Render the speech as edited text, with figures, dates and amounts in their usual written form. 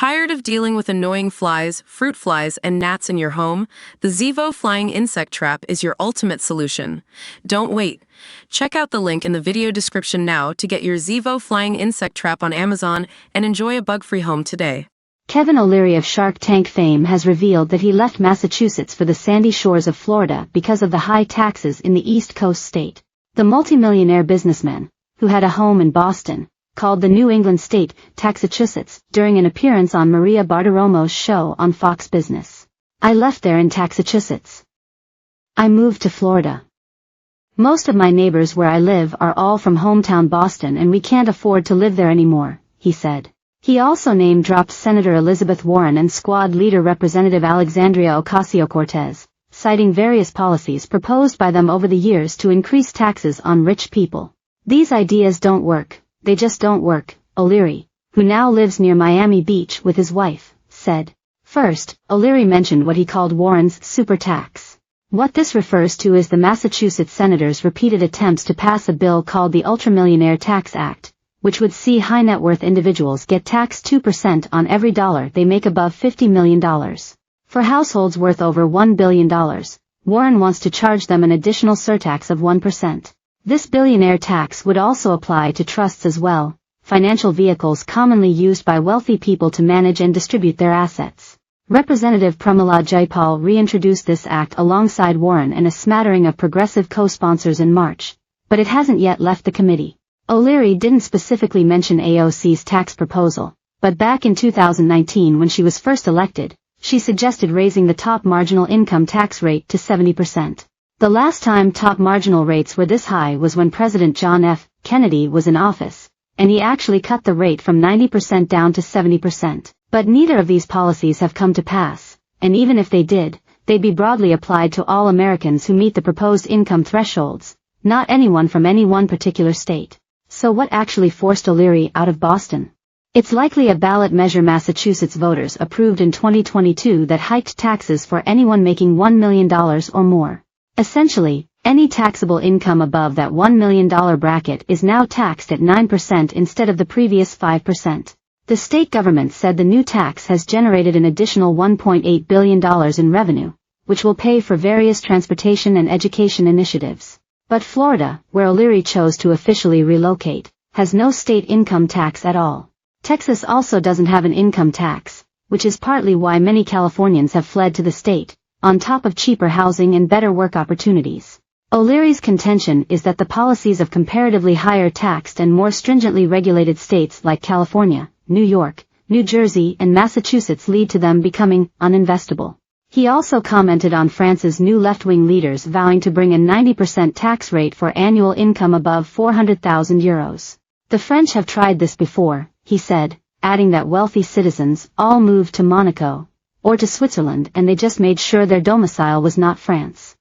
Tired of dealing with annoying flies, fruit flies, and gnats in your home? The Zevo Flying Insect Trap is your ultimate solution. Don't wait. Check out the link in the video description now to get your Zevo Flying Insect Trap on Amazon and enjoy a bug-free home today. Kevin O'Leary of Shark Tank fame has revealed that he left Massachusetts for the sandy shores of Florida because of the high taxes in the East Coast state. The multimillionaire businessman, who had a home in Boston, called the New England state Taxachusetts during an appearance on Maria Bartiromo's show on Fox Business. "I left there in Taxachusetts. I moved to Florida. Most of my neighbors where I live are all from hometown Boston and we can't afford to live there anymore," he said. He also name-dropped Senator Elizabeth Warren and squad leader Representative Alexandria Ocasio-Cortez, citing various policies proposed by them over the years to increase taxes on rich people. "These ideas don't work. They just don't work," O'Leary, who now lives near Miami Beach with his wife, said. First, O'Leary mentioned what he called Warren's super tax. What this refers to is the Massachusetts senators' repeated attempts to pass a bill called the Ultramillionaire Tax Act, which would see high-net-worth individuals get taxed 2% on every dollar they make above $50 million. For households worth over $1 billion, Warren wants to charge them an additional surtax of 1%. This billionaire tax would also apply to trusts as well, financial vehicles commonly used by wealthy people to manage and distribute their assets. Representative Pramila Jayapal reintroduced this act alongside Warren and a smattering of progressive co-sponsors in March, but it hasn't yet left the committee. O'Leary didn't specifically mention AOC's tax proposal, but back in 2019 when she was first elected, she suggested raising the top marginal income tax rate to 70%. The last time top marginal rates were this high was when President John F. Kennedy was in office, and he actually cut the rate from 90% down to 70%. But neither of these policies have come to pass, and even if they did, they'd be broadly applied to all Americans who meet the proposed income thresholds, not anyone from any one particular state. So what actually forced O'Leary out of Boston? It's likely a ballot measure Massachusetts voters approved in 2022 that hiked taxes for anyone making $1 million or more. Essentially, any taxable income above that $1 million bracket is now taxed at 9% instead of the previous 5%. The state government said the new tax has generated an additional $1.8 billion in revenue, which will pay for various transportation and education initiatives. But Florida, where O'Leary chose to officially relocate, has no state income tax at all. Texas also doesn't have an income tax, which is partly why many Californians have fled to the state, on top of cheaper housing and better work opportunities. O'Leary's contention is that the policies of comparatively higher taxed and more stringently regulated states like California, New York, New Jersey and Massachusetts lead to them becoming uninvestable. He also commented on France's new left-wing leaders vowing to bring a 90% tax rate for annual income above €400,000. "The French have tried this before," he said, adding that wealthy citizens all moved to Monaco or to Switzerland and they just made sure their domicile was not France.